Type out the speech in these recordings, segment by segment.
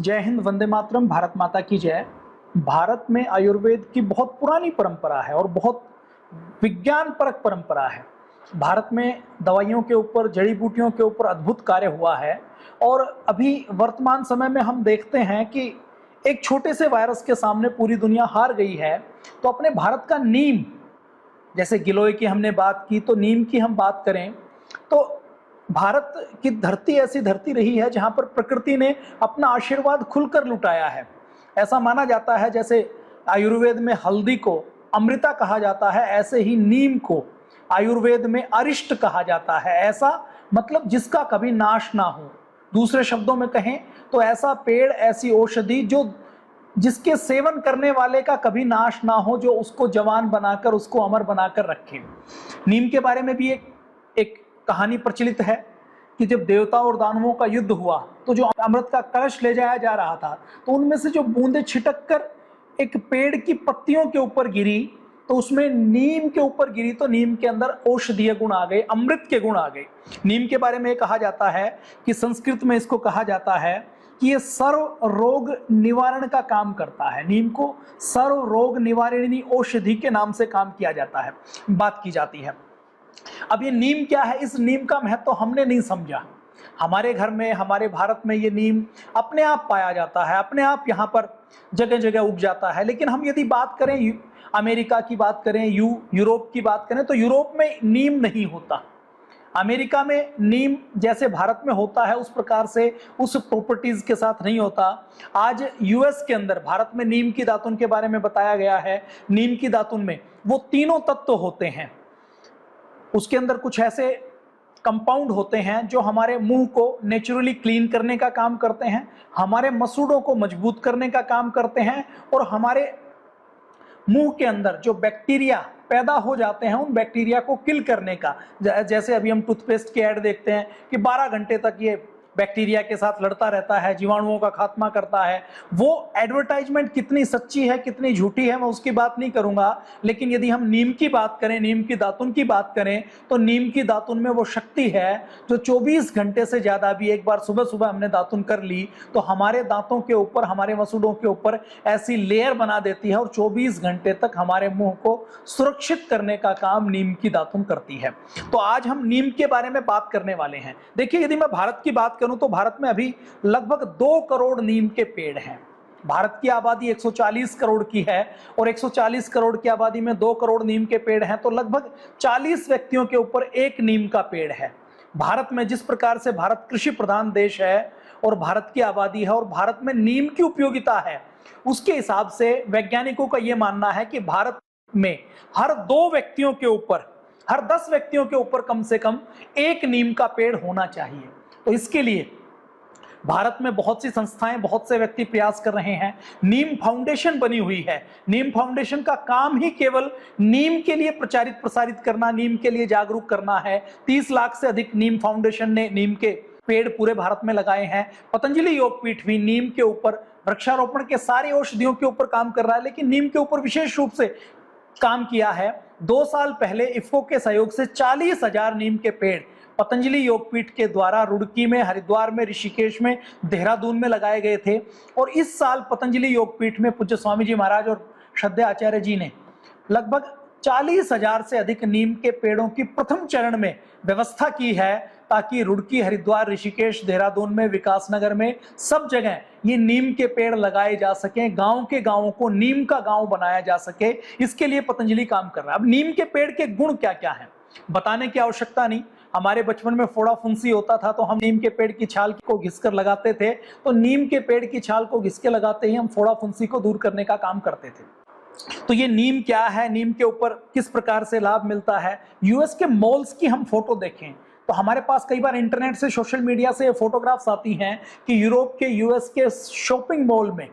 जय हिंद, वंदे मातरम, भारत माता की जय। भारत में आयुर्वेद की बहुत पुरानी परंपरा है और बहुत विज्ञान परक परंपरा है। भारत में दवाइयों के ऊपर, जड़ी बूटियों के ऊपर अद्भुत कार्य हुआ है और अभी वर्तमान समय में हम देखते हैं कि एक छोटे से वायरस के सामने पूरी दुनिया हार गई है। तो अपने भारत का नीम, जैसे गिलोय की हमने बात की, तो नीम की हम बात करें तो भारत की धरती ऐसी धरती रही है जहां पर प्रकृति ने अपना आशीर्वाद खुलकर लुटाया है। ऐसा माना जाता है जैसे आयुर्वेद में हल्दी को अमृता कहा जाता है, ऐसे ही नीम को आयुर्वेद में अरिष्ट कहा जाता है। ऐसा मतलब जिसका कभी नाश ना हो। दूसरे शब्दों में कहें तो ऐसा पेड़, ऐसी औषधि जो जिसके सेवन करने वाले का कभी नाश ना हो, जो उसको जवान बनाकर, उसको अमर बनाकर रखे। नीम के बारे में भी एक कहानी प्रचलित है कि जब देवताओं और दानवों का युद्ध हुआ तो जो अमृत का कलश ले जाया जा रहा था, तो उनमें से जो बूंदें छिटक कर एक पेड़ की पत्तियों के ऊपर गिरी, तो उसमें नीम के ऊपर गिरी, तो नीम के अंदर औषधीय गुण आ गए, अमृत के गुण आ गए। नीम के बारे में कहा जाता है कि संस्कृत में इसको कहा जाता है कि ये सर्व रोग निवारण का काम करता है। नीम को सर्व रोग निवारणी औषधि के नाम से काम किया जाता है, बात की जाती है। अब ये नीम क्या है, इस नीम का महत्व हमने नहीं समझा। हमारे घर में, हमारे भारत में ये नीम अपने आप पाया जाता है, अपने आप यहाँ पर जगह जगह उग जाता है। लेकिन हम यदि बात करें अमेरिका की बात करें, यूरोप की बात करें, तो यूरोप में नीम नहीं होता। अमेरिका में नीम जैसे भारत में होता है उस प्रकार से, उस प्रॉपर्टीज के साथ नहीं होता। आज यूएस के अंदर भारत में नीम की दातुन के बारे में बताया गया है। नीम की दातुन में वो तीनों तत्व होते हैं। उसके अंदर कुछ ऐसे कंपाउंड होते हैं जो हमारे मुंह को नेचुरली क्लीन करने का काम करते हैं, हमारे मसूड़ों को मजबूत करने का काम करते हैं, और हमारे मुंह के अंदर जो बैक्टीरिया पैदा हो जाते हैं उन बैक्टीरिया को किल करने का। जैसे अभी हम टूथपेस्ट की ऐड देखते हैं कि 12 घंटे तक ये बैक्टीरिया के साथ लड़ता रहता है, जीवाणुओं का खात्मा करता है। वो एडवर्टाइजमेंट कितनी सच्ची है, कितनी झूठी है, मैं उसकी बात नहीं करूंगा। लेकिन यदि हम नीम की बात करें, नीम की दातुन की बात करें, तो नीम की दातुन में वो शक्ति है जो 24 घंटे से ज्यादा भी, एक बार सुबह सुबह हमने दातुन कर ली तो हमारे दांतों के ऊपर, हमारे मसूड़ों के ऊपर ऐसी लेयर बना देती है और 24 घंटे तक हमारे मुंह को सुरक्षित करने का काम नीम की दातुन करती है। तो आज हम नीम के बारे में बात करने वाले हैं। देखिए, यदि मैं भारत की बात करूं तो भारत में अभी लगभग 2 करोड़ नीम के पेड़ हैं। भारत की आबादी 140 करोड़ की है और 140 करोड़ की आबादी में 2 करोड़ नीम के पेड़ हैं, तो लगभग 40 व्यक्तियों के ऊपर एक नीम का पेड़ है। भारत में जिस प्रकार से भारत कृषि प्रधान देश है और भारत की आबादी है और भारत में नीम की उपयोगिता है, उसके हिसाब से वैज्ञानिकों का यह मानना है कि भारत में हर 2 व्यक्तियों के ऊपर, हर 10 व्यक्तियों के ऊपर कम से कम एक नीम का पेड़ होना चाहिए। तो इसके लिए भारत में बहुत सी संस्थाएं, बहुत से व्यक्ति प्रयास कर रहे हैं। नीम फाउंडेशन बनी हुई है। नीम फाउंडेशन का काम ही केवल नीम के लिए प्रचारित प्रसारित करना, नीम के लिए जागरूक करना है। 30 लाख से अधिक नीम फाउंडेशन ने नीम के पेड़ पूरे भारत में लगाए हैं। पतंजलि योगपीठ भी नीम के ऊपर, वृक्षारोपण के सारी औषधियों के ऊपर काम कर रहा है, लेकिन नीम के ऊपर विशेष रूप से काम किया है। 2 साल पहले इफ्को के सहयोग से 40,000 नीम के पेड़ पतंजलि योगपीठ के द्वारा रुड़की में, हरिद्वार में, ऋषिकेश में, देहरादून में लगाए गए थे। और इस साल पतंजलि योगपीठ में पूज्य स्वामी जी महाराज और श्रद्धेय आचार्य जी ने लगभग 40,000 से अधिक नीम के पेड़ों की प्रथम चरण में व्यवस्था की है, ताकि रुड़की, हरिद्वार, ऋषिकेश, देहरादून में, विकासनगर में, सब जगह ये नीम के पेड़ लगाए जा सकें। गांव के गांवों को नीम का गांव बनाया जा सके, इसके लिए पतंजलि काम कर रहा है। अब नीम के पेड़ के गुण क्या क्या हैं, बताने की आवश्यकता नहीं। हमारे बचपन में फोड़ा फुंसी होता था तो हम नीम के पेड़ की छाल को घिसकर लगाते थे। तो नीम के पेड़ की छाल को घिस के लगाते ही हम फोड़ा फुंसी को दूर करने का काम करते थे। तो ये नीम क्या है, नीम के ऊपर किस प्रकार से लाभ मिलता है। यूएस के मॉल्स की हम फोटो देखें तो हमारे पास कई बार इंटरनेट से, सोशल मीडिया से फोटोग्राफ्स आती हैं कि यूरोप के, यूएस के शॉपिंग मॉल में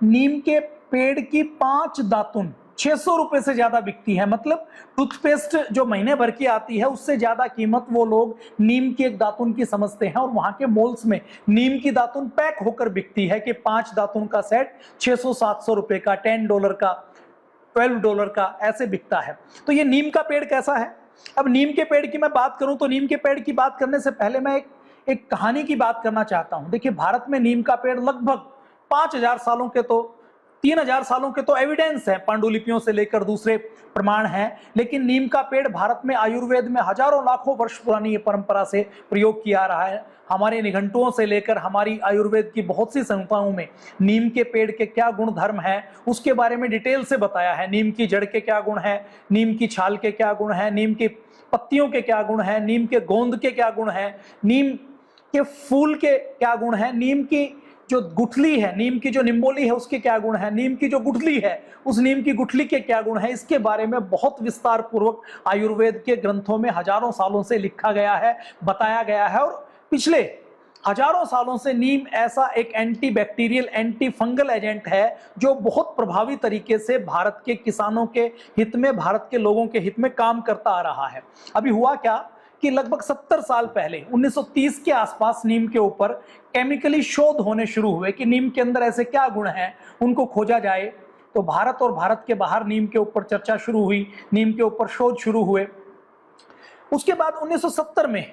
नीम के पेड़ की 5 दातुन 600 रुपए से ज्यादा बिकती है। मतलब टूथपेस्ट जो महीने भर की आती है उससे ज्यादा कीमत वो लोग नीम की एक दातुन की समझते हैं। और वहां के मॉल्स में नीम की दातुन पैक होकर बिकती है कि 5 दातुन का सेट 600-700 रुपए का, $10 का, $12 का, ऐसे बिकता है। तो ये नीम का पेड़ कैसा है। अब नीम के पेड़ की मैं बात करूं तो नीम के पेड़ की बात करने से पहले मैं एक कहानी की बात करना चाहता हूं। देखिए, भारत में नीम का पेड़ लगभग 5000 सालों के तो 3000 सालों के तो एविडेंस है, पांडुलिपियों से लेकर दूसरे प्रमाण हैं, लेकिन नीम का पेड़ भारत में आयुर्वेद में हजारों लाखों वर्ष पुरानी ये परंपरा से प्रयोग किया रहा है। हमारे निघंटुओं से लेकर हमारी आयुर्वेद की बहुत सी संहिताओं में नीम के पेड़ के क्या गुण धर्म है उसके बारे में डिटेल से बताया है। नीम की जड़ के क्या गुण है, नीम की छाल के क्या गुण है, नीम की पत्तियों के क्या गुण है, नीम के गोंद के क्या गुण है, नीम के फूल के क्या गुण है, नीम की जो गुठली है, नीम की जो निम्बोली है उसके क्या गुण है, नीम की जो गुठली है उस नीम की गुठली के क्या गुण है, इसके बारे में बहुत विस्तार पूर्वक आयुर्वेद के ग्रंथों में हजारों सालों से लिखा गया है, बताया गया है। और पिछले हजारों सालों से नीम ऐसा एक anti bacterial anti fungal agent है जो बहुत प्रभावी तरीके से भारत के किसानों के हित में, भारत के लोगों के हित में काम करता आ रहा है। अभी हुआ क्या कि लगभग 70 साल पहले 1930 के आसपास नीम के ऊपर केमिकली शोध होने शुरू हुए कि नीम के अंदर ऐसे क्या गुण हैं उनको खोजा जाए। तो भारत और भारत के बाहर नीम के ऊपर चर्चा शुरू हुई, नीम के ऊपर शोध शुरू हुए। उसके बाद 1970 में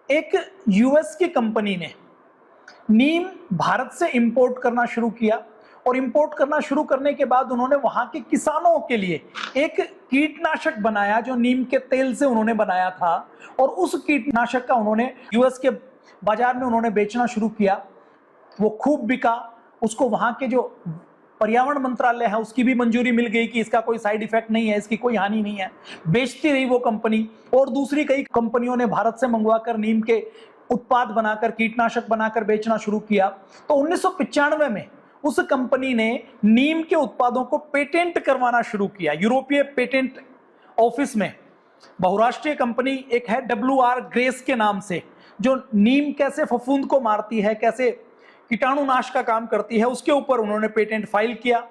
एक यूएस की कंपनी ने नीम भारत से इंपोर्ट करना शुरू किया और इंपोर्ट करना शुरू करने के बाद उन्होंने वहां के किसानों के लिए एक कीटनाशक बनाया जो नीम के तेल से उन्होंने बनाया था और उस कीटनाशक का उन्होंने यूएस के बाजार में उन्होंने बेचना शुरू किया। वो खूब बिका, उसको वहां के जो पर्यावरण मंत्रालय है उसकी भी मंजूरी मिल गई कि इसका कोई साइड इफेक्ट नहीं है, इसकी कोई हानि नहीं है। बेचती रही वो कंपनी और दूसरी कई कंपनियों ने भारत से मंगवाकर नीम के उत्पाद बनाकर, कीटनाशक बनाकर बेचना शुरू किया। तो 1995 में उस कंपनी ने नीम के उत्पादों को पेटेंट करवाना शुरू किया। यूरोपीय पेटेंट ऑफिस में बहुराष्ट्रीय कंपनी एक है WR ग्रेस के नाम से, जो नीम कैसे फफूंद को मारती है, कैसे कीटाणुनाश का काम करती है, उसके ऊपर उन्होंने पेटेंट फाइल किया।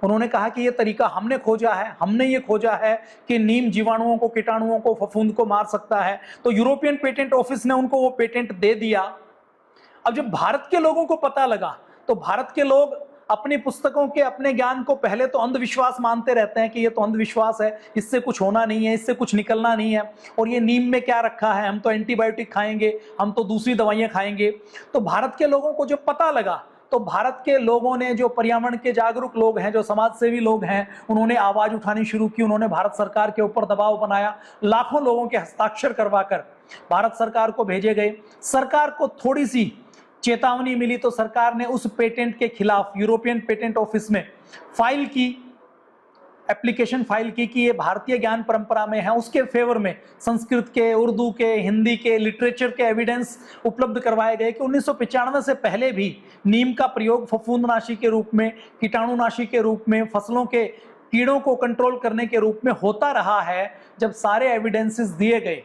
उन्होंने कहा कि ये तरीका हमने खोजा है, हमने ये खोजा है कि नीम जीवाणुओं को, कीटाणुओं को, फफूंद को मार सकता है। तो यूरोपियन पेटेंट ऑफिस ने उनको वो पेटेंट दे दिया। अब जब भारत के लोगों को पता लगा तो भारत के लोग अपनी पुस्तकों के अपने ज्ञान को पहले तो अंधविश्वास मानते रहते हैं कि ये तो अंधविश्वास है, इससे कुछ होना नहीं है, इससे कुछ निकलना नहीं है, और ये नीम में क्या रखा है, हम तो एंटीबायोटिक खाएंगे, हम तो दूसरी दवाइयां खाएंगे। तो भारत के लोगों को जब पता लगा तो भारत के लोगों ने, जो पर्यावरण के जागरूक लोग हैं, जो समाज सेवी लोग हैं, उन्होंने आवाज उठानी शुरू की। उन्होंने भारत सरकार के ऊपर दबाव बनाया, लाखों लोगों के हस्ताक्षर करवाकर भारत सरकार को भेजे गए। सरकार को थोड़ी सी चेतावनी मिली तो सरकार ने उस पेटेंट के खिलाफ यूरोपियन पेटेंट ऑफिस में फाइल की, एप्लीकेशन फाइल की कि ये भारतीय ज्ञान परंपरा में है। उसके फेवर में संस्कृत के, उर्दू के, हिंदी के, लिटरेचर के एविडेंस उपलब्ध करवाए गए कि 1995 से पहले भी नीम का प्रयोग फफूंदनाशी के रूप में, कीटाणुनाशी के रूप में, फसलों के कीड़ों को कंट्रोल करने के रूप में होता रहा है। जब सारे एविडेंसेस दिए गए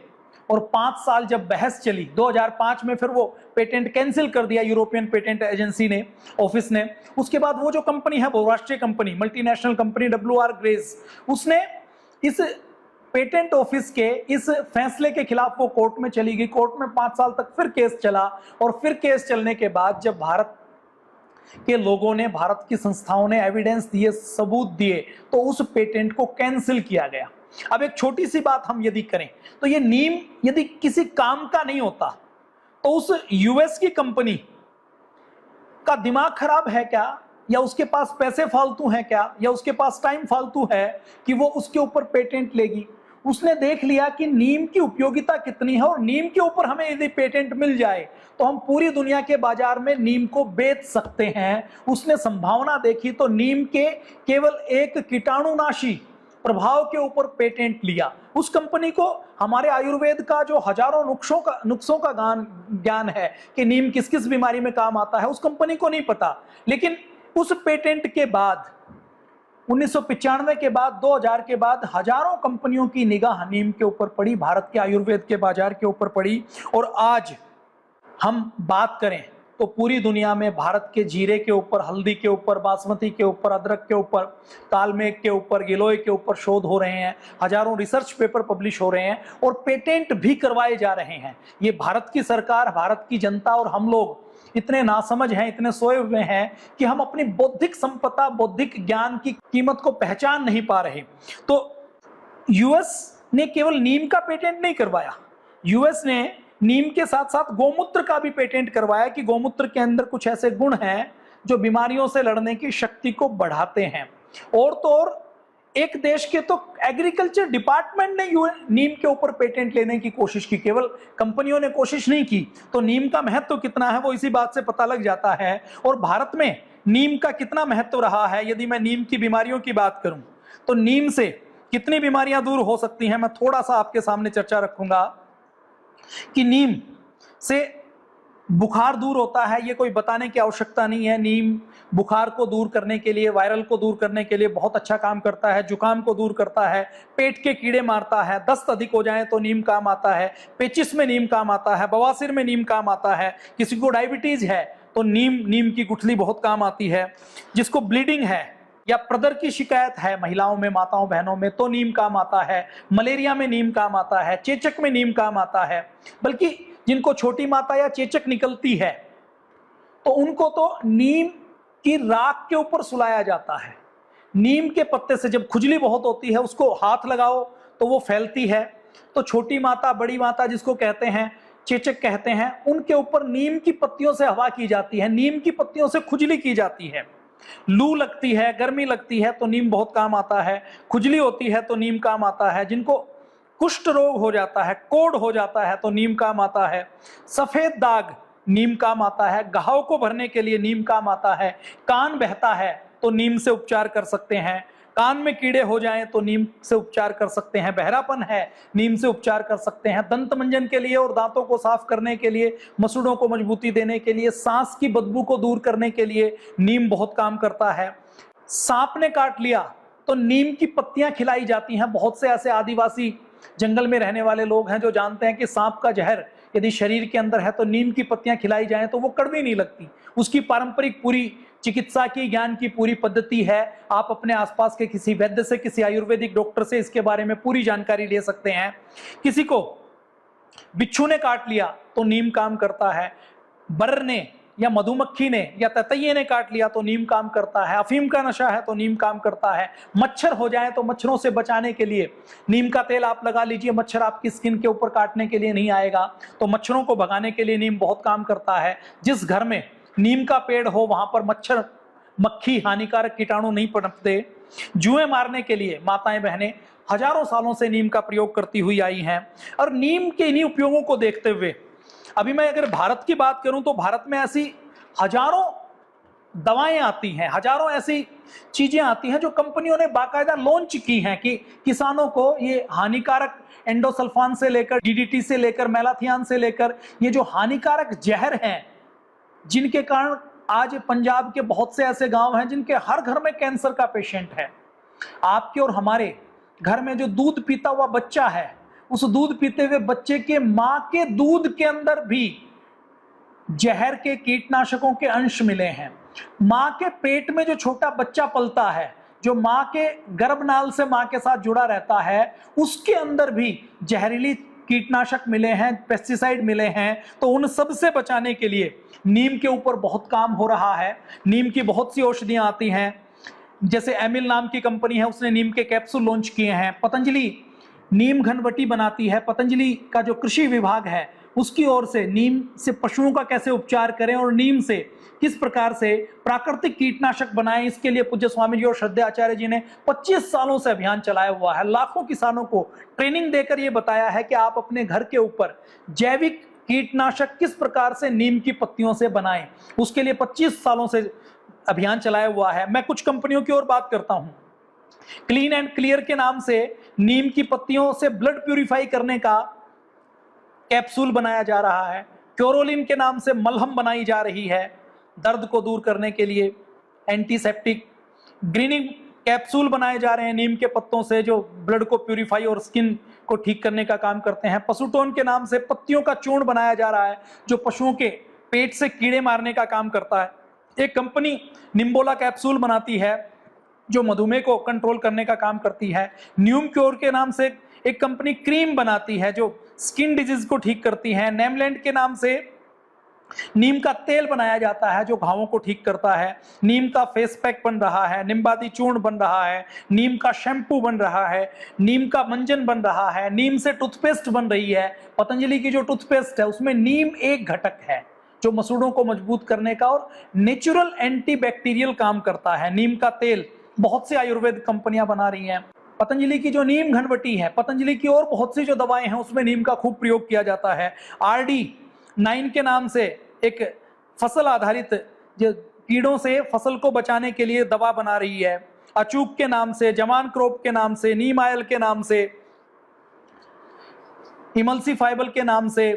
और 5 साल जब बहस चली, 2005 में फिर वो पेटेंट कैंसिल कर दिया यूरोपियन पेटेंट एजेंसी ने, ऑफिस ने। उसके बाद वो जो कंपनी है, बहुराष्ट्रीय company, multinational company WR grace, उसने इस पेटेंट ऑफिस के इस फैसले के खिलाफ वो कोर्ट में चली गई। कोर्ट में 5 साल तक फिर केस चला और फिर केस चलने के बाद जब भारत के लोगों ने, भारत की संस्थाओं ने एविडेंस दिए, सबूत दिए, तो उस पेटेंट को कैंसिल किया गया। अब एक छोटी सी बात हम यदि करें तो ये नीम यदि किसी काम का नहीं होता तो उस यूएस की कंपनी का दिमाग खराब है क्या, या उसके पास पैसे फालतू हैं क्या, या उसके पास टाइम फालतू है कि वो उसके ऊपर पेटेंट लेगी। उसने देख लिया कि नीम की उपयोगिता कितनी है और नीम के ऊपर हमें यदि पेटेंट मिल जाए तो हम पूरी दुनिया के बाजार में नीम को बेच सकते हैं। उसने संभावना देखी तो नीम के केवल एक कीटाणुनाशी प्रभाव के ऊपर पेटेंट लिया। उस कंपनी को हमारे आयुर्वेद का जो हजारों नुस्खों का ज्ञान है कि नीम किस किस बीमारी में काम आता है, उस कंपनी को नहीं पता। लेकिन उस पेटेंट के बाद 1995 के बाद, 2000 के बाद हजारों कंपनियों की निगाह नीम के ऊपर पड़ी, भारत के आयुर्वेद के बाजार के ऊपर पड़ी। और आज हम बात करें तो पूरी दुनिया में भारत के जीरे के ऊपर, हल्दी के ऊपर, बासमती के ऊपर, अदरक के ऊपर, कालमेघ के ऊपर, गिलोय के ऊपर शोध हो रहे हैं, हजारों रिसर्च पेपर पब्लिश हो रहे हैं और पेटेंट भी करवाए जा रहे हैं। ये भारत की सरकार, भारत की जनता और हम लोग इतने नासमझ हैं, इतने सोए हुए हैं कि हम अपनी बौद्धिक संपदा, बौद्धिक ज्ञान की कीमत को पहचान नहीं पा रहे। तो यूएस ने केवल नीम का पेटेंट नहीं करवाया, यूएस ने नीम के साथ साथ गोमूत्र का भी पेटेंट करवाया कि गोमूत्र के अंदर कुछ ऐसे गुण हैं जो बीमारियों से लड़ने की शक्ति को बढ़ाते हैं। और तो और एक देश के तो एग्रीकल्चर डिपार्टमेंट ने नीम के ऊपर पेटेंट लेने की कोशिश की, केवल कंपनियों ने कोशिश नहीं की। तो नीम का महत्व कितना है वो इसी बात से पता लग जाता है। और भारत में नीम का कितना महत्व रहा है, यदि मैं नीम की बीमारियों की बात करूं तो नीम से कितनी बीमारियां दूर हो सकती हैं, मैं थोड़ा सा आपके सामने चर्चा रखूंगा। कि नीम से बुखार दूर होता है, ये कोई बताने की आवश्यकता नहीं है। नीम बुखार को दूर करने के लिए, वायरल को दूर करने के लिए बहुत अच्छा काम करता है। जुकाम को दूर करता है, पेट के कीड़े मारता है, दस्त अधिक हो जाए तो नीम काम आता है, पेचिस में नीम काम आता है, बवासीर में नीम काम आता है, किसी को डायबिटीज है तो नीम की गुठली बहुत काम आती है, जिसको ब्लीडिंग है या प्रदर की शिकायत है महिलाओं में, माताओं बहनों में, तो नीम काम आता है, मलेरिया में नीम काम आता है, चेचक में नीम काम आता है। बल्कि जिनको छोटी माता या चेचक निकलती है तो उनको तो नीम की राख के ऊपर सुलाया जाता है। नीम के पत्ते से जब खुजली बहुत होती है उसको हाथ लगाओ तो वो फैलती है। तो छोटी माता, बड़ी माता जिसको कहते हैं, चेचक कहते हैं, उनके ऊपर नीम की पत्तियों से हवा की जाती है, नीम की पत्तियों से खुजली की जाती है। लू लगती है, गर्मी लगती है तो नीम बहुत काम आता है, खुजली होती है तो नीम काम आता है, जिनको कुष्ठ रोग हो जाता है, कोढ़ हो जाता है तो नीम काम आता है, सफेद दाग नीम काम आता है, घाव को भरने के लिए नीम काम आता है, कान बहता है तो नीम से उपचार कर सकते हैं, कान में कीड़े हो जाएं तो नीम से उपचार कर सकते हैं, बहरापन है नीम से उपचार कर सकते हैं, दंत मंजन के लिए और दांतों को साफ करने के लिए, मसूड़ों को मजबूती देने के लिए, सांस की बदबू को दूर करने के लिए नीम बहुत काम करता है। सांप ने काट लिया तो नीम की पत्तियां खिलाई जाती हैं। बहुत से ऐसे आदिवासी जंगल में रहने वाले लोग हैं जो जानते हैं कि सांप का जहर यदि शरीर के अंदर है तो नीम की पत्तियां खिलाई जाएं तो वो कड़वी नहीं लगती। उसकी पारंपरिक पूरी चिकित्सा की, ज्ञान की पूरी पद्धति है। आप अपने आसपास के किसी वैद्य से, किसी आयुर्वेदिक डॉक्टर से इसके बारे में पूरी जानकारी ले सकते हैं। किसी को बिच्छू ने काट लिया तो नीम काम करता है, बर्र ने या मधुमक्खी ने या ततैये ने काट लिया तो नीम काम करता है, अफीम का नशा है तो नीम काम करता है, मच्छर हो जाए तो मच्छरों से बचाने के लिए नीम का तेल आप लगा लीजिए, मच्छर आपकी स्किन के ऊपर काटने के लिए नहीं आएगा। तो मच्छरों को भगाने के लिए नीम बहुत काम करता है। जिस घर में नीम का पेड़ हो वहां पर मच्छर, मक्खी, हानिकारक कीटाणु नहीं पनपते। जुएं मारने के लिए माताएं बहनें हजारों सालों से नीम का प्रयोग करती हुई आई हैं। और नीम के इन्हीं उपयोगों को देखते हुए अभी मैं अगर भारत की बात करूं तो भारत में ऐसी हजारों दवाएं आती हैं, हजारों ऐसी चीजें आती हैं जो कंपनियों ने बाकायदा लॉन्च की हैं कि किसानों को ये हानिकारक एंडोसल्फान से लेकर डीडीटी से लेकर मेलाथियान से लेकर ये जो हानिकारक जहर हैं, जिनके कारण आज पंजाब के बहुत से ऐसे गांव हैं जिनके हर घर में कैंसर का पेशेंट है। आपके और हमारे घर में जो दूध पीता हुआ बच्चा है, उस दूध पीते हुए बच्चे के मां के दूध के अंदर भी जहर के, कीटनाशकों के अंश मिले हैं। मां के पेट में जो छोटा बच्चा पलता है, जो मां के गर्भनाल से मां के साथ जुड़ा रहता है, उसके अंदर भी जहरीली कीटनाशक मिले हैं, पेस्टिसाइड मिले हैं। तो उन सब से बचाने के लिए नीम के ऊपर बहुत काम हो रहा है। नीम की बहुत सी औषधियां आती हैं, जैसे एमिल नाम की कंपनी है, उसने नीम के कैप्सूल लॉन्च किए हैं। पतंजलि नीम घनवटी बनाती है। पतंजलि का जो कृषि विभाग है उसकी ओर से नीम से पशुओं का कैसे उपचार करें और नीम से किस प्रकार से प्राकृतिक कीटनाशक बनाएं, इसके लिए पूज्य स्वामी जी और श्रद्धेय आचार्य जी ने 25 सालों से अभियान चलाया हुआ है। लाखों किसानों को ट्रेनिंग देकर यह बताया है कि आप अपने घर के ऊपर जैविक कीटनाशक किस प्रकार से नीम की पत्तियों से बनाएं। उसके लिए 25 सालों से अभियान चलाया हुआ है। मैं कुछ कंपनियों की ओर बात करता हूं। क्लीन एंड क्लियर के नाम से नीम की पत्तियों से ब्लड प्यूरिफाई करने का कैप्सूल बनाया जा रहा है। क्योरोलिन के नाम से मलहम बनाई जा रही है दर्द को दूर करने के लिए, एंटीसेप्टिक। ग्रीनिंग कैप्सूल बनाए जा रहे हैं नीम के पत्तों से, जो ब्लड को प्यूरिफाई और स्किन को ठीक करने का काम करते हैं। पशुटोन के नाम से पत्तियों का चूर्ण बनाया जा रहा है जो पशुओं के पेट से कीड़े मारने का काम करता है। एक कंपनी निम्बोला कैप्सूल बनाती है जो मधुमेह को कंट्रोल करने का काम करती है। न्यूम क्योर के नाम से एक कंपनी क्रीम बनाती है जो स्किन डिजीज को ठीक करती है। नेमलैंड के नाम से नीम का तेल बनाया जाता है जो घावों को ठीक करता है। नीम का फेस पैक बन रहा है, निम्बादी चूर्ण बन रहा है, नीम का शैम्पू बन रहा है, नीम का मंजन बन रहा है, नीम से टूथपेस्ट बन रही है। पतंजलि की जो टूथपेस्ट है उसमें नीम एक घटक है। जो मसूड़ों को मजबूत करने का, और नेचुरल एंटीबैक्टीरियल काम करता है। नीम का तेल बहुत सी आयुर्वेद कंपनियां बना रही हैं। पतंजलि की जो नीम घनवटी है, पतंजलि की और बहुत सी जो दवाएं हैं उसमें नीम का खूब प्रयोग किया जाता है। RD9 के नाम से एक फसल आधारित जो कीड़ों से फसल को बचाने के लिए दवा बना रही है। अचूक के नाम से, जमान क्रोप के नाम से, नीम आयल के नाम से, इमल्सीफाइबल के नाम से,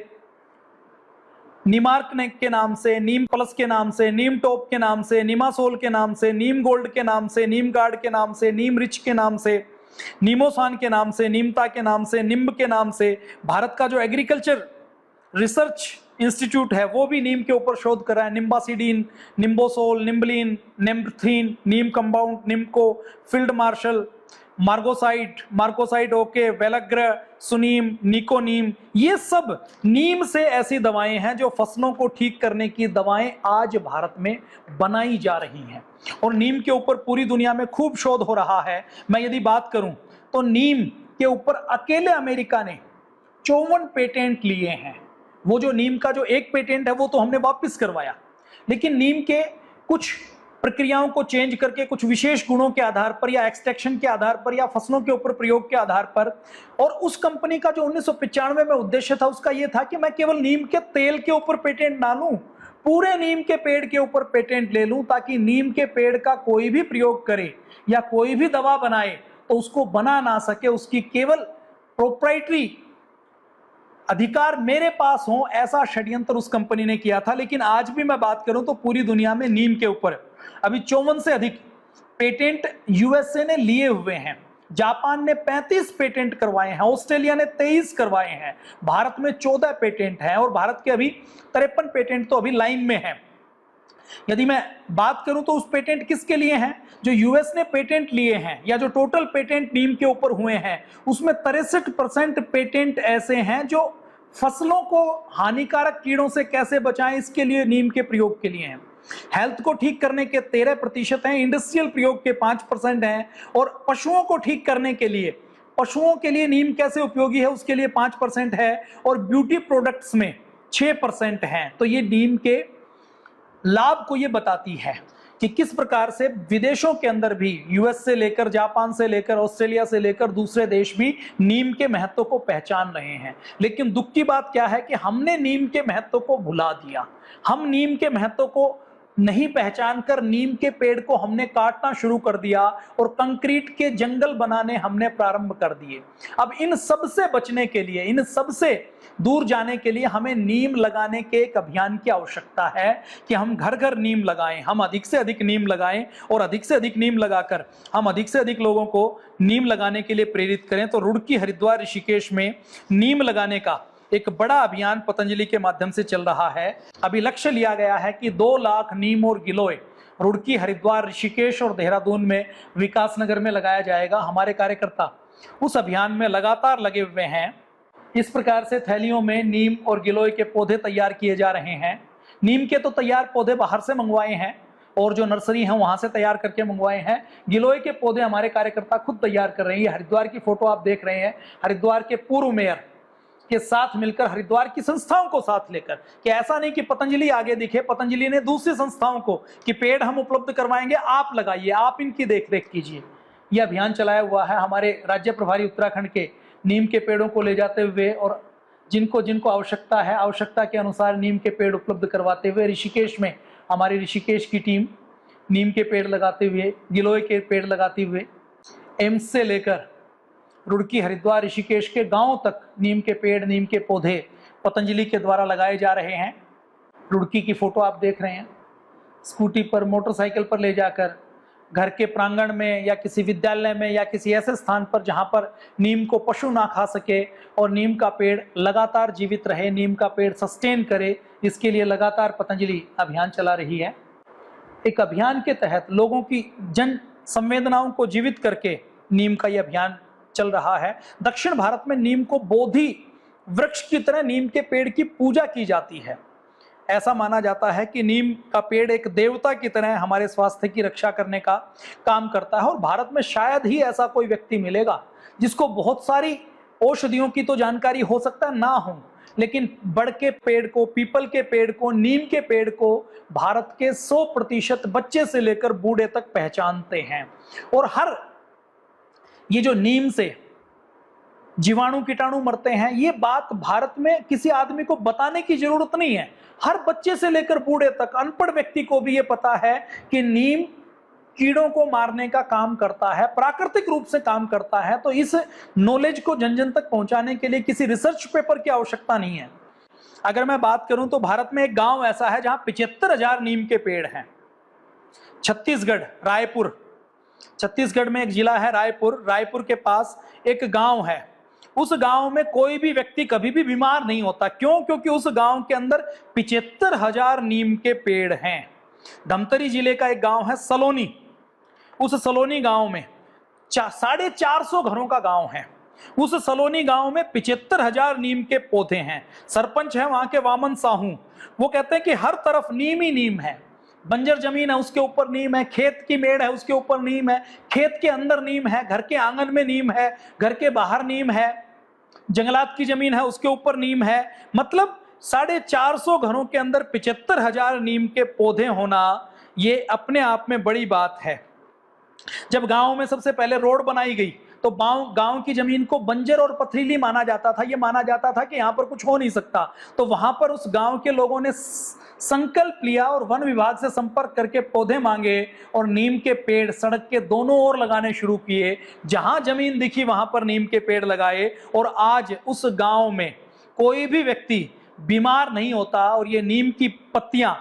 निमार्क के नाम से, नीम प्लस के नाम से, नीम टॉप के नाम से, निमासोल के नाम से, नीम गोल्ड के नाम से, नीम गार्ड के नाम से, नीम रिच के नाम से, नीमोसान के नाम से, नीमता के नाम से, निम्ब के नाम से। भारत का जो एग्रीकल्चर रिसर्च इंस्टीट्यूट है वो भी नीम के ऊपर शोध कर रहा है। निम्बासिडीन, निम्बोसोल, निम्बलिन, नेम्बथीन, नीम compound, nimko, field marshal, मार्कोसाइट okay, वेलग्र, सुनीम, निकोनीम, ये सब नीम से ऐसी दवाएं हैं जो फसलों को ठीक करने की दवाएं आज भारत में बनाई जा रही हैं। और नीम के ऊपर पूरी दुनिया में खूब शोध हो रहा है। मैं यदि बात करूं तो नीम के ऊपर अकेले अमेरिका ने 54 पेटेंट लिए हैं। वो जो नीम का जो एक पेटेंट है वो तो हमने वापस करवाया, लेकिन नीम के कुछ प्रक्रियाओं को चेंज करके कुछ विशेष गुणों के आधार पर या एक्सट्रैक्शन के आधार पर या फसलों के ऊपर प्रयोग के आधार पर, और उस कंपनी का जो 1995 में उद्देश्य था उसका यह था कि मैं केवल नीम के तेल के ऊपर पेटेंट ना लूं, पूरे नीम के पेड़ के ऊपर पेटेंट ले लूं, ताकि नीम के पेड़ का कोई भी प्रयोग करे या कोई भी दवा बनाए तो उसको बना ना सके, उसकी केवल प्रोप्राइटरी अधिकार मेरे पास हो, ऐसा षड्यंत्र उस कंपनी ने किया था। लेकिन आज भी मैं बात करूं तो पूरी दुनिया में नीम के ऊपर अभी 54 से अधिक पेटेंट यूएसए ने लिए हुए हैं, जापान ने 35 पेटेंट करवाए हैं, ऑस्ट्रेलिया ने 23 करवाए हैं, भारत में 14 पेटेंट हैं और भारत के अभी 53 पेटेंट तो अभी लाइन में हैं। यदि मैं बात करूं तो उस पेटेंट किसके लिए हैं? जो यूएस ने पेटेंट लिए हैं या जो टोटल पेटेंट नीम के ऊपर हुए हैं उसमें 63% पेटेंट ऐसे हैं जो फसलों को हानिकारक कीड़ों से कैसे बचाएं इसके लिए नीम के प्रयोग के लिए हैं। हेल्थ को ठीक करने के 13% हैं, इंडस्ट्रियल प्रयोग के 5% हैं, और पशुओं को ठीक करने के लिए, पशुओं के लिए नीम कैसे उपयोगी है उसके लिए 5% है, और ब्यूटी प्रोडक्ट्स में 6% हैं। तो ये नीम के लाभ को ये बताती है कि किस प्रकार से विदेशों के अंदर भी, यूएस से लेकर, जापान से लेकर, ऑस्ट्रेलिया से लेकर दूसरे देश भी नीम के महत्व को पहचान रहे हैं। लेकिन दुख की बात क्या है कि हमने नीम के महत्व को भुला दिया। हम नीम के महत्व को नहीं पहचान कर नीम के पेड़ को हमने काटना शुरू कर दिया और कंक्रीट के जंगल बनाने हमने प्रारंभ कर दिए। अब इन सब से बचने के लिए, इन सब से दूर जाने के लिए हमें नीम लगाने के एक अभियान की आवश्यकता है कि हम घर घर नीम लगाएं, हम अधिक से अधिक नीम लगाएं, और अधिक से अधिक नीम लगाकर हम अधिक से अधिक लोगों को नीम लगाने के लिए प्रेरित करें। तो रुड़की, हरिद्वार, ऋषिकेश में नीम लगाने का एक बड़ा अभियान पतंजलि के माध्यम से चल रहा है। अभी लक्ष्य लिया गया है कि 2 लाख नीम और गिलोय रुड़की, हरिद्वार, ऋषिकेश और देहरादून में, विकासनगर में लगाया जाएगा। हमारे कार्यकर्ता उस अभियान में लगातार लगे हुए हैं। इस प्रकार से थैलियों में नीम और गिलोय के पौधे तैयार किए जा रहे हैं। नीम के तो तैयार पौधे बाहर से मंगवाए हैं और जो नर्सरी है वहां से तैयार करके मंगवाए हैं। गिलोय के पौधे हमारे कार्यकर्ता खुद तैयार कर रहे हैं। ये हरिद्वार की फोटो आप देख रहे हैं, हरिद्वार के पूर्व मेयर के साथ मिलकर, हरिद्वार की संस्थाओं को साथ लेकर, कि ऐसा नहीं कि पतंजलि आगे दिखे, पतंजलि ने दूसरी संस्थाओं को कि पेड़ हम उपलब्ध करवाएंगे, आप लगाइए, आप इनकी देखरेख कीजिए। यह अभियान चलाया हुआ है हमारे राज्य प्रभारी उत्तराखंड के, नीम के पेड़ों को ले जाते हुए और जिनको जिनको आवश्यकता है, आवश्यकता के अनुसार नीम के पेड़ उपलब्ध करवाते हुए। ऋषिकेश में हमारी ऋषिकेश की टीम नीम के पेड़ लगाते हुए, गिलोय के पेड़ लगाते हुए, एम्स से लेकर रुड़की, हरिद्वार, ऋषिकेश के गांवों तक नीम के पेड़, नीम के पौधे पतंजलि के द्वारा लगाए जा रहे हैं। रुड़की की फोटो आप देख रहे हैं, स्कूटी पर, मोटरसाइकिल पर ले जाकर घर के प्रांगण में या किसी विद्यालय में या किसी ऐसे स्थान पर जहां पर नीम को पशु ना खा सके और नीम का पेड़ लगातार जीवित रहे, नीम का पेड़ सस्टेन करे, इसके लिए लगातार पतंजलि अभियान चला रही है। एक अभियान के तहत लोगों की जन संवेदनाओं को जीवित करके नीम का यह अभियान चल रहा है। दक्षिण भारत में नीम को बोधि वृक्ष की तरह नीम के पेड़ की पूजा की जाती है। ऐसा माना जाता है कि नीम का पेड़ एक देवता की तरह हमारे स्वास्थ्य की रक्षा करने का काम करता है। और भारत में शायद ही ऐसा कोई व्यक्ति मिलेगा जिसको बहुत सारी औषधियों की तो जानकारी हो सकता है ना हो, लेकिन बड़ के पेड़ को, पीपल के पेड़ को, नीम के पेड़ को भारत के 100% बच्चे से लेकर बूढ़े तक पहचानते हैं। और हर ये जो नीम से जीवाणु कीटाणु मरते हैं, ये बात भारत में किसी आदमी को बताने की जरूरत नहीं है। हर बच्चे से लेकर बूढ़े तक, अनपढ़ व्यक्ति को भी ये पता है कि नीम कीड़ों को मारने का काम करता है, प्राकृतिक रूप से काम करता है। तो इस नॉलेज को जन जन तक पहुंचाने के लिए किसी रिसर्च पेपर की आवश्यकता नहीं है। अगर मैं बात करूं तो भारत में एक गांव ऐसा है जहां 75,000 नीम के पेड़ हैं। छत्तीसगढ़, रायपुर, छत्तीसगढ़ में एक जिला है रायपुर, रायपुर के पास एक गांव है। उस गांव में कोई भी व्यक्ति कभी भी बीमार नहीं होता। क्यों? क्योंकि उस गांव के अंदर 75,000 नीम के पेड़ हैं। धमतरी जिले का एक गांव है सलोनी, उस सलोनी गांव में 450 घरों का गांव है। उस सलोनी गांव में 75,000 नीम के पौधे हैं। सरपंच है वहां के वामन साहू, वो कहते हैं कि हर तरफ नीम ही नीम है। बंजर जमीन है उसके ऊपर नीम है, खेत की मेड़ है उसके ऊपर नीम है, खेत के अंदर नीम है, घर के आंगन में नीम है, घर के बाहर नीम है, जंगलात की जमीन है उसके ऊपर नीम है। मतलब 450 घरों के अंदर 75,000 नीम के पौधे होना, ये अपने आप में बड़ी बात है। जब गांव में सबसे पहले रोड बनाई गई तो गांव की जमीन को बंजर और पथरीली माना जाता था। ये माना जाता था कि यहां पर कुछ हो नहीं सकता। तो वहां पर उस गांव के लोगों ने संकल्प लिया और वन विभाग से संपर्क करके पौधे मांगे और नीम के पेड़ सड़क के दोनों ओर लगाने शुरू किए। जहां जमीन दिखी वहां पर नीम के पेड़ लगाए और आज उस गांव में कोई भी व्यक्ति बीमार नहीं होता। और ये नीम की पत्तियां,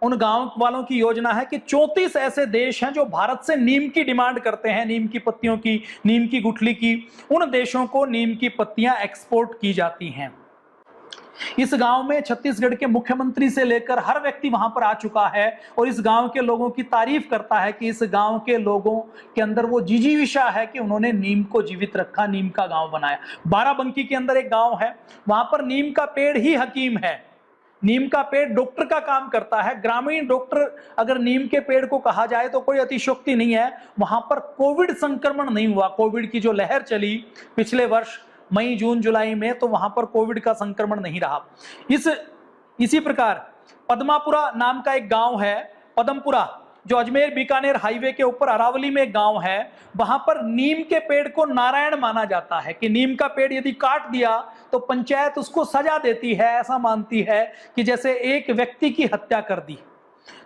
उन गांव वालों की योजना है कि 34 ऐसे देश हैं जो भारत से नीम की डिमांड करते हैं, नीम की पत्तियों की, नीम की गुठली की। उन देशों को नीम की पत्तियां एक्सपोर्ट की जाती हैं। इस गांव में छत्तीसगढ़ के मुख्यमंत्री से लेकर हर व्यक्ति वहां पर आ चुका है और इस गांव के लोगों की तारीफ करता है कि इस गांव के लोगों के अंदर वो जिजीविषा है कि उन्होंने नीम को जीवित रखा, नीम का गांव बनाया। बाराबंकी के अंदर एक गांव है, वहां पर नीम का पेड़ ही हकीम है। नीम का पेड़ डॉक्टर का काम करता है। ग्रामीण डॉक्टर अगर नीम के पेड़ को कहा जाए तो कोई अतिशयोक्ति नहीं है। वहां पर कोविड संक्रमण नहीं हुआ। कोविड की जो लहर चली पिछले वर्ष मई, जून, जुलाई में, तो वहां पर कोविड का संक्रमण नहीं रहा। इसी प्रकार पद्मापुरा नाम का एक गांव है, पदमपुरा, जो अजमेर बीकानेर हाईवे के ऊपर अरावली में एक गांव है। वहां पर नीम के पेड़ को नारायण माना जाता है कि नीम का पेड़ यदि काट दिया तो पंचायत उसको सजा देती है। ऐसा मानती है कि जैसे एक व्यक्ति की हत्या कर दी।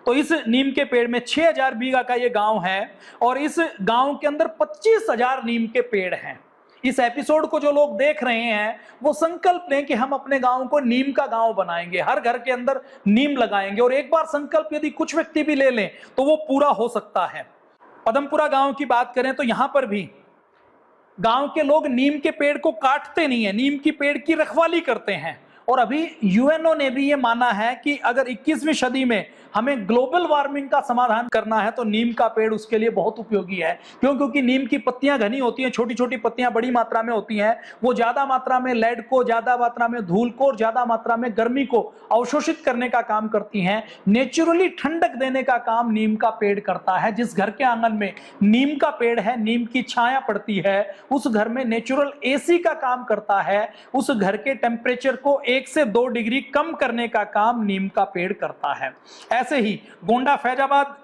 तो इस नीम के पेड़ में 6,000 बीघा का ये गांव है और इस गांव के अंदर 25,000 नीम के पेड़ हैं। इस एपिसोड को जो लोग देख रहे हैं वो संकल्प लें कि हम अपने गांव को नीम का गांव बनाएंगे, हर घर के अंदर नीम लगाएंगे। और एक बार संकल्प यदि कुछ व्यक्ति भी ले लें तो वो पूरा हो सकता है। पदमपुरा गांव की बात करें तो यहां पर भी गांव के लोग नीम के पेड़ को काटते नहीं है, नीम की पेड़ की रखवाली करते हैं। और अभी यूएनओ ने भी ये माना है कि अगर 21वीं सदी में हमें ग्लोबल वार्मिंग का समाधान करना है तो नीम का पेड़ उसके लिए बहुत उपयोगी है। क्यों? क्योंकि नीम की पत्तियां घनी होती हैं, छोटी छोटी पत्तियां बड़ी मात्रा में होती हैं। वो ज्यादा मात्रा में लेड को, ज्यादा मात्रा में धूल को और ज्यादा मात्रा में गर्मी को अवशोषित करने का काम करती हैं। नेचुरली ठंडक देने का काम नीम का पेड़ करता है। जिस घर के आंगन में नीम का पेड़ है, नीम की छाया पड़ती है, उस घर में नेचुरल एसी का काम करता है। उस घर के टेम्परेचर को 1 से 2 डिग्री कम करने का काम नीम का पेड़ करता है। ऐसे ही गोंडा फैजाबाद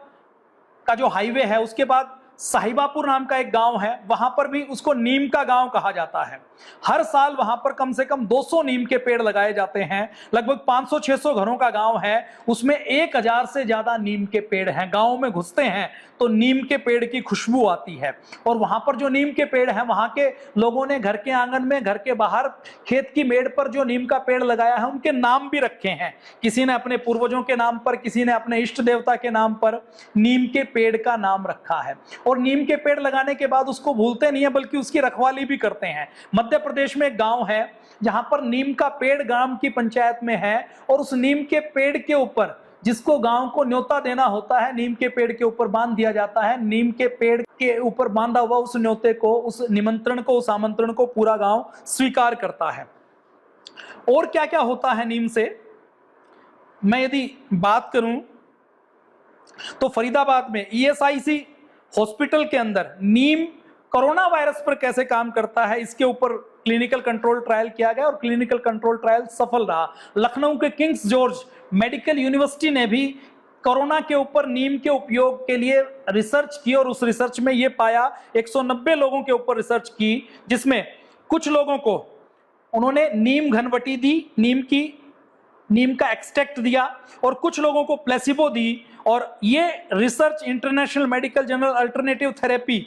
का जो हाईवे है उसके बाद साहिबापुर नाम का एक गांव है, वहां पर भी उसको नीम का गांव कहा जाता है। हर साल वहां पर कम से कम 200 नीम के पेड़ लगाए जाते हैं। लगभग 500-600 घरों का गांव है, उसमें 1000 से ज्यादा नीम के पेड़ हैं। गांव में घुसते हैं तो नीम के पेड़ की खुशबू आती है। और वहां पर जो नीम के पेड़ हैं, वहां के लोगों ने घर के आंगन में, घर के बाहर, खेत की मेड़ पर जो नीम का पेड़ लगाया है उनके नाम भी रखे हैं। किसी ने अपने पूर्वजों के नाम पर, किसी ने अपने इष्ट देवता के नाम पर नीम के पेड़ का नाम रखा है। और नीम के पेड़ लगाने के बाद उसको भूलते नहीं है, बल्कि उसकी रखवाली भी करते हैं। मध्य प्रदेश में एक गांव है जहां पर नीम का पेड़ ग्राम की पंचायत में है और उस नीम के पेड़ के ऊपर, जिसको गांव को न्योता देना होता है, नीम के पेड़ के ऊपर बांध दिया जाता है। नीम के पेड़ के ऊपर बांधा हुआ उस न्योते को, उस निमंत्रण को, उस आमंत्रण को पूरा गांव स्वीकार करता है। और क्या क्या होता है नीम से, मैं यदि बात करूं तो फरीदाबाद में ESIC हॉस्पिटल के अंदर नीम कोरोना वायरस पर कैसे काम करता है, इसके ऊपर क्लिनिकल कंट्रोल ट्रायल किया गया और क्लिनिकल कंट्रोल ट्रायल सफल रहा। लखनऊ के किंग्स जॉर्ज मेडिकल यूनिवर्सिटी ने भी कोरोना के ऊपर नीम के उपयोग के लिए रिसर्च की और उस रिसर्च में यह पाया, 190 लोगों के ऊपर रिसर्च की, जिसमें कुछ लोगों को उन्होंने नीम घनवटी दी, नीम का एक्सट्रैक्ट दिया, और कुछ लोगों को प्लेसिबो दी। और ये research international medical journal alternative therapy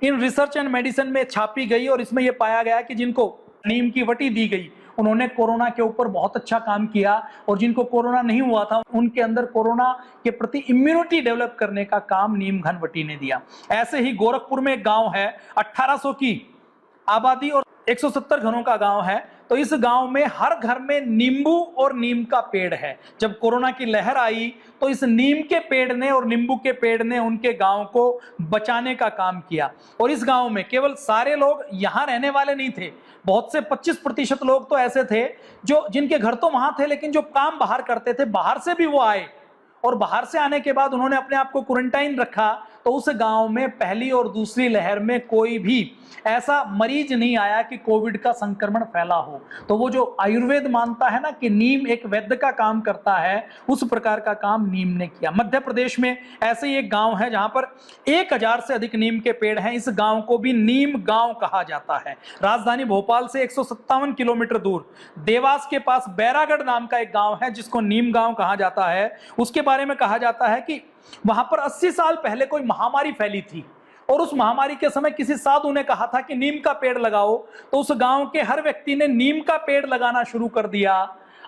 in research and medicine में छापी गई और इसमें यह पाया गया कि जिनको नीम की वटी दी गई उन्होंने कोरोना के ऊपर बहुत अच्छा काम किया, और जिनको कोरोना नहीं हुआ था उनके अंदर कोरोना के प्रति इम्यूनिटी डेवलप करने का काम नीम घनवटी ने दिया। ऐसे ही गोरखपुर में एक गांव है, 1800 की आबादी और 170 घरों का गांव है। तो इस गांव में हर घर में नींबू और नीम का पेड़ है। जब कोरोना की लहर आई तो इस नीम के पेड़ ने और नींबू के पेड़ ने उनके गांव को बचाने का काम किया। और इस गांव में केवल सारे लोग यहां रहने वाले नहीं थे, बहुत से 25% लोग तो ऐसे थे जो जिनके घर तो वहां थे लेकिन जो काम बाहर करते थे, बाहर से भी वो आए, और बाहर से आने के बाद उन्होंने अपने आप को क्वारंटाइन रखा। तो उस गांव में पहली और दूसरी लहर में कोई भी ऐसा मरीज नहीं आया कि कोविड का संक्रमण फैला हो। तो वो जो आयुर्वेद मानता है ना कि नीम एक वैद्य का काम करता है, उस प्रकार का काम नीम ने किया। मध्य प्रदेश में ऐसे ही एक गांव है जहां पर 1000 से अधिक नीम के पेड़ हैं। इस गांव को भी नीम गांव कहा जाता है। राजधानी भोपाल से 157 किलोमीटर दूर देवास के पास बैरागढ़ नाम का एक गांव है जिसको नीम गांव कहा जाता है। उसके बारे में कहा जाता है कि वहां पर 80 साल पहले कोई महामारी फैली थी, और उस महामारी के समय किसी साधु ने कहा था कि नीम का पेड़ लगाओ, तो उस गांव के हर व्यक्ति ने नीम का पेड़ लगाना शुरू कर दिया।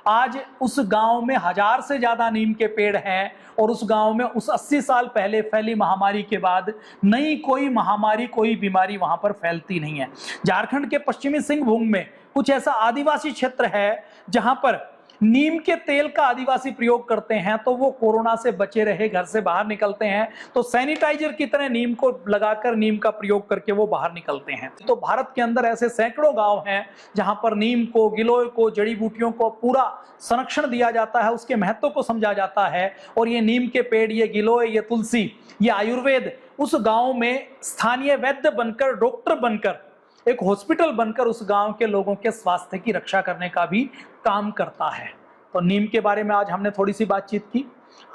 आज उस गांव में 1000 से ज्यादा नीम के पेड़ हैं, और उस गांव में उस 80 साल पहले फैली महामारी के बाद नई कोई महामारी, कोई बीमारी वहां पर फैलती नहीं है। झारखंड के पश्चिमी सिंहभूम में कुछ ऐसा आदिवासी क्षेत्र है जहां पर नीम के तेल का आदिवासी प्रयोग करते हैं, तो वो कोरोना से बचे रहे, घर से बाहर निकलते हैं तो सैनिटाइजर की तरह नीम को लगाकर, नीम का प्रयोग करके वो बाहर निकलते हैं। तो भारत के अंदर ऐसे सैकड़ों गांव हैं जहां पर नीम को, गिलोय को, जड़ी बूटियों को पूरा संरक्षण दिया जाता है, उसके महत्व को समझा जाता है। और ये नीम के पेड़, ये गिलोय, ये तुलसी, ये आयुर्वेद उस गांव में स्थानीय वैद्य बनकर, डॉक्टर बनकर, एक हॉस्पिटल बनकर उस गांव के लोगों के स्वास्थ्य की रक्षा करने का भी काम करता है। तो नीम के बारे में आज हमने थोड़ी सी बातचीत की।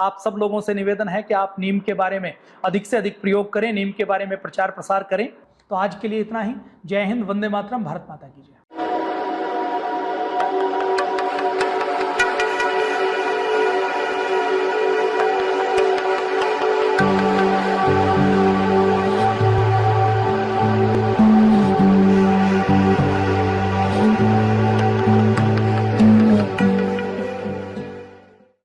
आप सब लोगों से निवेदन है कि आप नीम के बारे में अधिक से अधिक प्रयोग करें, नीम के बारे में प्रचार प्रसार करें। तो आज के लिए इतना ही। जय हिंद, वंदे मातरम, भारत माता की जय।